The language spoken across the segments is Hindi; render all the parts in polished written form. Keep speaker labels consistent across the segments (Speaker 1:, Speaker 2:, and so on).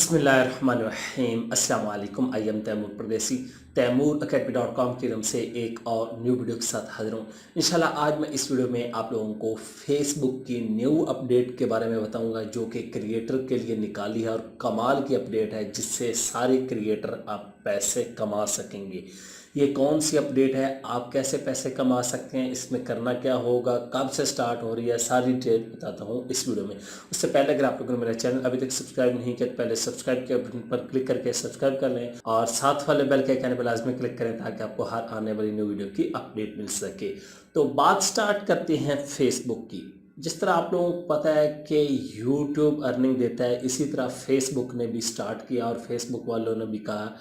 Speaker 1: बिस्मिल्लाहिर्रहमानिर्रहीम अस्सलाम वालेकुम। आई एम तैमूर परदेसी तैमूर academy.com की तरफ से एक और न्यू वीडियो के साथ हाजिर हूँ। इंशाल्लाह आज मैं इस वीडियो में आप लोगों को फेसबुक की न्यू अपडेट के बारे में बताऊंगा जो कि क्रिएटर के लिए निकाली है और कमाल की अपडेट है जिससे सारे क्रिएटर आप पैसे कमा सकेंगे। ये कौन सी अपडेट है, आप कैसे पैसे कमा सकते हैं, इसमें करना क्या होगा, कब से स्टार्ट हो रही है, सारी डिटेल बताता हूँ इस वीडियो में। उससे पहले अगर आप लोगों ने मेरा चैनल अभी तक सब्सक्राइब नहीं किया तो पहले सब्सक्राइब के बटन पर क्लिक करके सब्सक्राइब कर लें और साथ वाले बेल के आइकन पर लाजमी क्लिक करें ताकि आपको हर आने वाली न्यू वीडियो की अपडेट मिल सके। तो बात स्टार्ट करते हैं फेसबुक की। जिस तरह आप लोगों को पता है कि यूट्यूब अर्निंग देता है, इसी तरह फेसबुक ने भी स्टार्ट किया और फेसबुक वालों ने भी कहा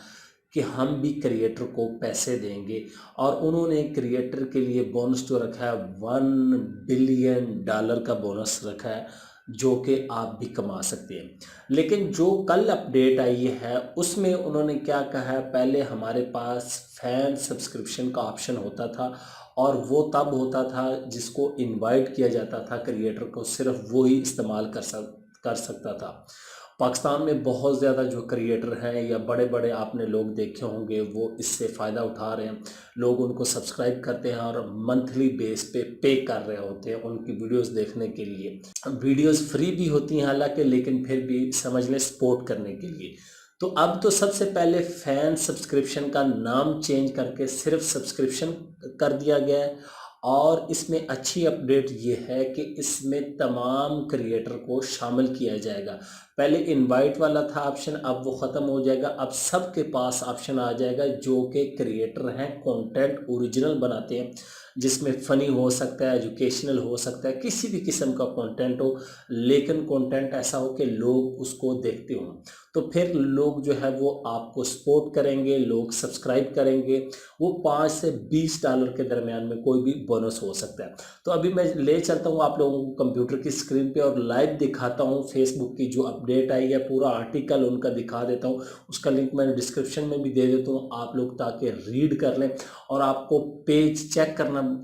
Speaker 1: कि हम भी क्रिएटर को पैसे देंगे और उन्होंने क्रिएटर के लिए बोनस जो रखा है $1 बिलियन का बोनस रखा है जो कि आप भी कमा सकते हैं। लेकिन जो कल अपडेट आई है उसमें उन्होंने क्या कहा है, पहले हमारे पास फैन सब्सक्रिप्शन का ऑप्शन होता था और वो तब होता था जिसको इनवाइट किया जाता था क्रिएटर को, सिर्फ वो ही इस्तेमाल कर सकता था। पाकिस्तान में बहुत ज़्यादा जो क्रिएटर हैं या बड़े बड़े आपने लोग देखे होंगे वो इससे फ़ायदा उठा रहे हैं। लोग उनको सब्सक्राइब करते हैं और मंथली बेस पे कर रहे होते हैं उनकी वीडियोस देखने के लिए। वीडियोस फ्री भी होती हैं हालांकि, लेकिन फिर भी समझ लें सपोर्ट करने के लिए। तो अब तो सबसे पहले फैन सब्सक्रिप्शन का नाम चेंज करके सिर्फ सब्सक्रिप्शन कर दिया गया है और इसमें अच्छी अपडेट ये है कि इसमें तमाम क्रिएटर को शामिल किया जाएगा। पहले इनवाइट वाला था ऑप्शन, अब वो ख़त्म हो जाएगा। अब सबके पास ऑप्शन आ जाएगा जो कि क्रिएटर हैं, कंटेंट ओरिजिनल बनाते हैं जिसमें फ़नी हो सकता है, एजुकेशनल हो सकता है, किसी भी किस्म का कंटेंट हो, लेकिन कंटेंट ऐसा हो कि लोग उसको देखते हों। तो फिर लोग जो है वो आपको सपोर्ट करेंगे, लोग सब्सक्राइब करेंगे। वो $5 से $20 के दरमियान में कोई भी बोनस हो सकता है। तो अभी मैं ले चलता हूँ आप लोगों को कंप्यूटर की स्क्रीन पे और लाइव दिखाता हूँ फेसबुक की जो अपडेट आई है, पूरा आर्टिकल उनका दिखा देता हूँ। उसका लिंक मैंने डिस्क्रिप्शन में भी दे देता हूँ आप लोग ताकि रीड कर लें और आपको पेज चेक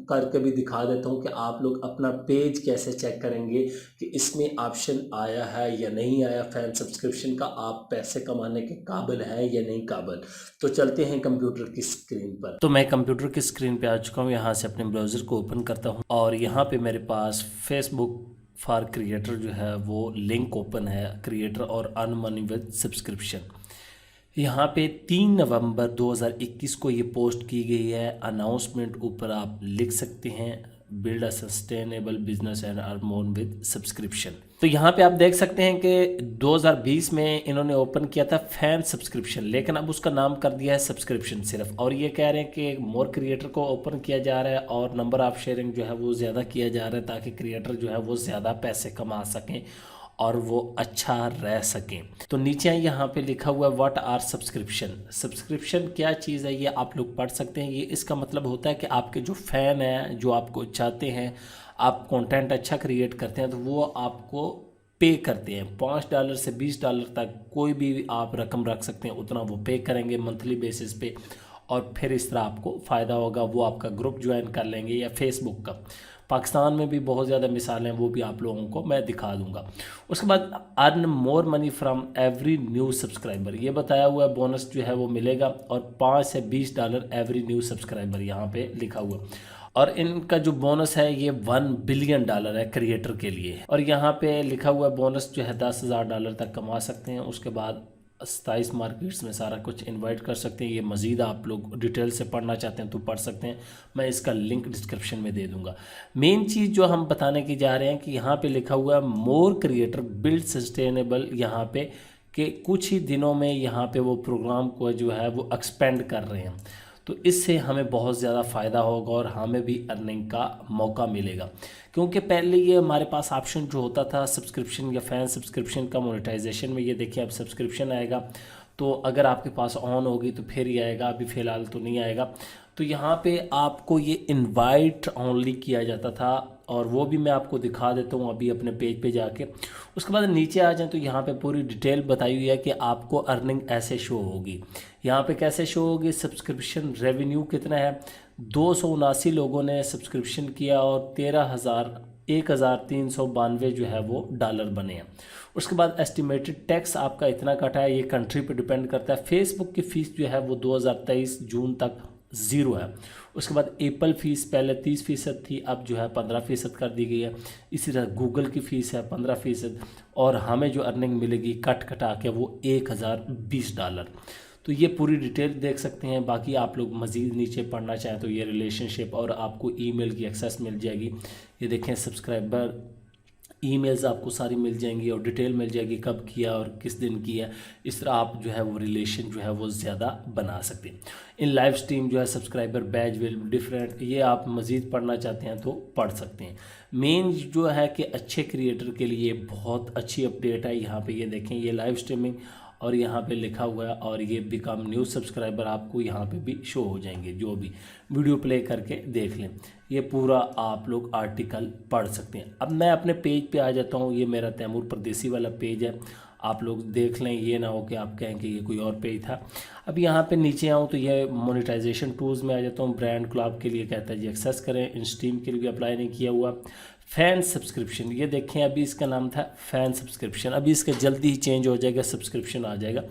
Speaker 1: करके भी दिखा देता हूँ कि आप लोग अपना पेज कैसे चेक करेंगे कि इसमें ऑप्शन आया है या नहीं आया फैन सब्सक्रिप्शन का, आप पैसे कमाने के काबिल हैं या नहीं काबिल। तो चलते हैं कंप्यूटर की स्क्रीन पर। तो मैं कंप्यूटर की स्क्रीन पे आ चुका हूँ, यहाँ से अपने ब्राउज़र को ओपन करता हूँ और यहाँ पे मेरे पास फेसबुक फॉर क्रिएटर जो है वो लिंक ओपन है, क्रिएटर और अर्न मनी विद सब्सक्रिप्शन। यहाँ पे 3 नवंबर 2021 को ये पोस्ट की गई है। अनाउंसमेंट ऊपर आप लिख सकते हैं, build a sustainable business and earn more with subscription. तो यहाँ पे आप देख सकते हैं कि 2020 में इन्होंने ओपन किया था फैन सब्सक्रिप्शन, लेकिन अब उसका नाम कर दिया है सब्सक्रिप्शन सिर्फ। और ये कह रहे हैं कि मोर क्रिएटर को ओपन किया जा रहा है और नंबर ऑफ शेयरिंग जो है वो ज़्यादा किया जा रहा है ताकि क्रिएटर जो है वो ज़्यादा पैसे कमा सकें और वो अच्छा रह सकें। तो नीचे यहाँ पे लिखा हुआ है व्हाट आर सब्सक्रिप्शन। सब्सक्रिप्शन क्या चीज़ है ये आप लोग पढ़ सकते हैं। ये इसका मतलब होता है कि आपके जो फ़ैन हैं, जो आपको चाहते हैं, आप कंटेंट अच्छा क्रिएट करते हैं तो वो आपको पे करते हैं। $5 से $20 तक कोई भी आप रकम रख सकते हैं, उतना वो पे करेंगे मंथली बेसिस पे और फिर इस तरह आपको फ़ायदा होगा। वो आपका ग्रुप ज्वाइन कर लेंगे या फेसबुक का। पाकिस्तान में भी बहुत ज़्यादा मिसालें हैं, वो भी आप लोगों को मैं दिखा दूंगा। उसके बाद earn more money from every new subscriber, ये बताया हुआ है बोनस जो है वो मिलेगा और $5 से $20 एवरी न्यू सब्सक्राइबर यहाँ पे लिखा हुआ। और इनका जो बोनस है ये $1 बिलियन है क्रिएटर के लिए। और यहाँ पे लिखा हुआ है बोनस जो है $10,000 तक कमा सकते हैं। उसके बाद 27 मार्केट्स में सारा कुछ इनवाइट कर सकते हैं। ये मज़ीद आप लोग डिटेल से पढ़ना चाहते हैं तो पढ़ सकते हैं, मैं इसका लिंक डिस्क्रिप्शन में दे दूंगा। मेन चीज़ जो हम बताने की जा रहे हैं कि यहाँ पे लिखा हुआ है मोर क्रिएटर बिल्ड सस्टेनेबल, यहाँ पे कि कुछ ही दिनों में यहाँ पे वो प्रोग्राम को जो है वो एक्सपेंड कर रहे हैं। तो इससे हमें बहुत ज़्यादा फ़ायदा होगा और हमें भी अर्निंग का मौका मिलेगा, क्योंकि पहले ये हमारे पास ऑप्शन जो होता था सब्सक्रिप्शन या फैन सब्सक्रिप्शन का मोनेटाइजेशन में, ये देखिए अब सब्सक्रिप्शन आएगा तो अगर आपके पास ऑन होगी तो फिर ही आएगा, अभी फ़िलहाल तो नहीं आएगा। तो यहाँ पे आपको ये इनवाइट ओनली किया जाता था और वो भी मैं आपको दिखा देता हूँ अभी अपने पेज पे जाके। उसके बाद नीचे आ जाएं तो यहाँ पे पूरी डिटेल बताई हुई है कि आपको अर्निंग ऐसे शो होगी। यहाँ पे कैसे शो होगी, सब्सक्रिप्शन रेवेन्यू कितना है 279 लोगों ने सब्सक्रिप्शन किया और 1,392 जो है वो डॉलर बने हैं। उसके बाद एस्टिमेटेड टैक्स आपका इतना कटा है, ये कंट्री पे डिपेंड करता है। फेसबुक की फ़ीस जो है वो 2023 जून तक ज़ीरो है। उसके बाद एप्पल फ़ीस पहले 30% थी, अब जो है 15% कर दी गई है। इसी तरह गूगल की फ़ीस है 15%, और हमें जो अर्निंग मिलेगी कट कटा के वो $1020। तो ये पूरी डिटेल देख सकते हैं। बाकी आप लोग मज़ीद नीचे पढ़ना चाहें तो ये रिलेशनशिप और आपको ईमेल की एक्सेस मिल जाएगी। ये देखें सब्सक्राइबर ईमेल्स आपको सारी मिल जाएंगी और डिटेल मिल जाएगी कब किया और किस दिन किया। इस तरह आप जो है वो रिलेशन जो है वो ज़्यादा बना सकते हैं। इन लाइव स्ट्रीम जो है सब्सक्राइबर बैच विल डिफरेंट, ये आप मज़ीद पढ़ना चाहते हैं तो पढ़ सकते हैं। मेन जो है कि अच्छे क्रिएटर के लिए बहुत अच्छी अपडेट है। यहाँ पे ये देखें, ये लाइव स्ट्रीमिंग और यहाँ पे लिखा हुआ है, और ये बिकम न्यू सब्सक्राइबर आपको यहाँ पे भी शो हो जाएंगे। जो भी वीडियो प्ले करके देख लें, ये पूरा आप लोग आर्टिकल पढ़ सकते हैं। अब मैं अपने पेज पे आ जाता हूँ। ये मेरा तैमूर परदेसी वाला पेज है, आप लोग देख लें, ये ना हो कि आप कहें कि ये कोई और पेज था। अब यहाँ पे नीचे आऊँ तो ये मोनेटाइजेशन टूल्स में आ जाता हूँ। ब्रांड क्लब के लिए कहता है जी एक्सेस करें, इन स्ट्रीम के लिए भी अप्लाई नहीं किया हुआ। फ़ैन सब्सक्रिप्शन, ये देखें अभी इसका नाम था फ़ैन सब्सक्रिप्शन, अभी इसका जल्दी ही चेंज हो जाएगा, सब्सक्रिप्शन आ जाएगा।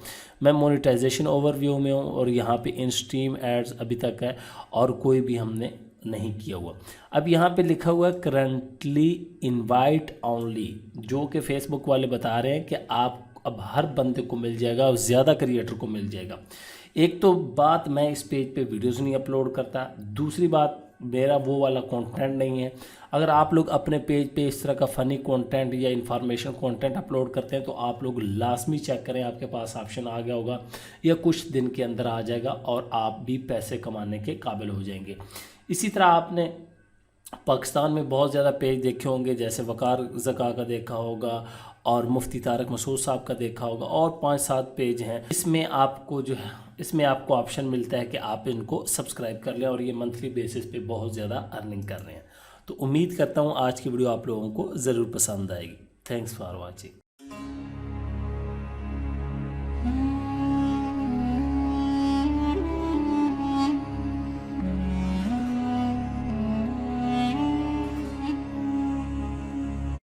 Speaker 1: मैं मोनेटाइजेशन ओवरव्यू में हूँ और यहाँ पे इन स्ट्रीम एड्स अभी तक है और कोई भी हमने नहीं किया हुआ। अब यहाँ पे लिखा हुआ है करंटली इनवाइट ओनली, जो कि फेसबुक वाले बता रहे हैं कि आप अब हर बंदे को मिल जाएगा और ज़्यादा क्रिएटर को मिल जाएगा। एक तो बात, मैं इस पेज पे वीडियोस नहीं अपलोड करता, दूसरी बात मेरा वो वाला कंटेंट नहीं है। अगर आप लोग अपने पेज पे इस तरह का फ़नी कंटेंट या इन्फॉर्मेशन कंटेंट अपलोड करते हैं तो आप लोग लाजमी चेक करें, आपके पास ऑप्शन आ गया होगा या कुछ दिन के अंदर आ जाएगा और आप भी पैसे कमाने के काबिल हो जाएंगे। इसी तरह आपने पाकिस्तान में बहुत ज़्यादा पेज देखे होंगे, जैसे वकार ज़का का देखा होगा और मुफ्ती तारक मसूद साहब का देखा होगा, और 5-7 पेज हैं। इसमें आपको जो है इसमें आपको ऑप्शन मिलता है कि आप इनको सब्सक्राइब कर लें और ये मंथली बेसिस पे बहुत ज़्यादा अर्निंग कर रहे हैं। तो उम्मीद करता हूँ आज की वीडियो आप लोगों को ज़रूर पसंद आएगी। Thanks for watching.